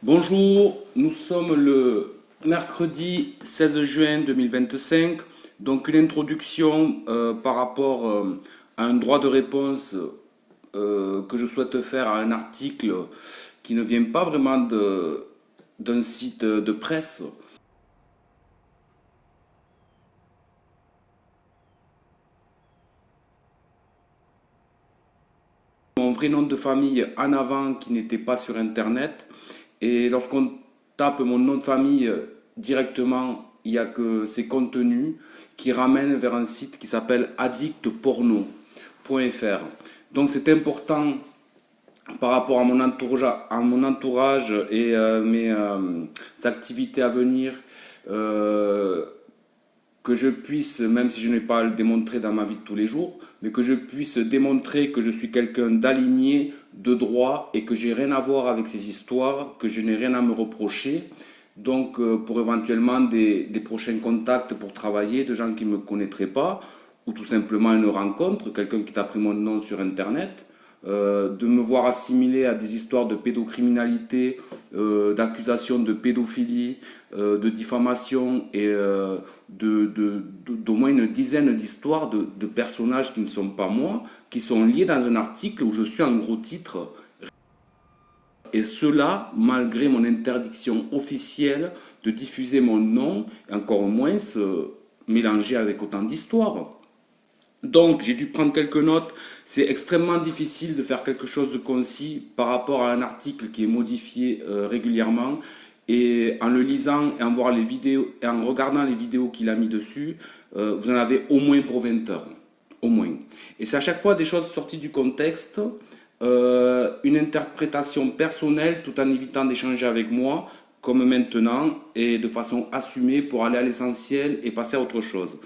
Bonjour, nous sommes le mercredi 16 juin 2025. Donc une introduction par rapport à un droit de réponse que je souhaite faire à un article qui ne vient pas vraiment d'un site de presse. Mon vrai nom de famille en avant qui n'était pas sur Internet. Et lorsqu'on tape mon nom de famille directement, il n'y a que ces contenus qui ramènent vers un site qui s'appelle addictporno.fr. Donc c'est important par rapport à mon entourage et mes activités à venir, euh, que je puisse, même si je n'ai pas à le démontrer dans ma vie de tous les jours, mais que je puisse démontrer que je suis quelqu'un d'aligné, de droit et que j'ai rien à voir avec ces histoires, que je n'ai rien à me reprocher. Donc, pour éventuellement des prochains contacts pour travailler, de gens qui ne me connaîtraient pas, ou tout simplement une rencontre, quelqu'un qui t'a pris mon nom sur Internet, de me voir assimilé à des histoires de pédocriminalité, d'accusations de pédophilie, de diffamation et d'au moins une dizaine d'histoires de personnages qui ne sont pas moi, qui sont liés dans un article où je suis en gros titre. Et cela malgré mon interdiction officielle de diffuser mon nom, et encore moins se mélanger avec autant d'histoires. Donc, j'ai dû prendre quelques notes. C'est extrêmement difficile de faire quelque chose de concis par rapport à un article qui est modifié régulièrement. Et en le lisant et en voir les vidéos et en regardant les vidéos qu'il a mis dessus, vous en avez au moins pour 20 heures. Au moins. Et c'est à chaque fois des choses sorties du contexte, une interprétation personnelle tout en évitant d'échanger avec moi, comme maintenant, et de façon assumée pour aller à l'essentiel et passer à autre chose.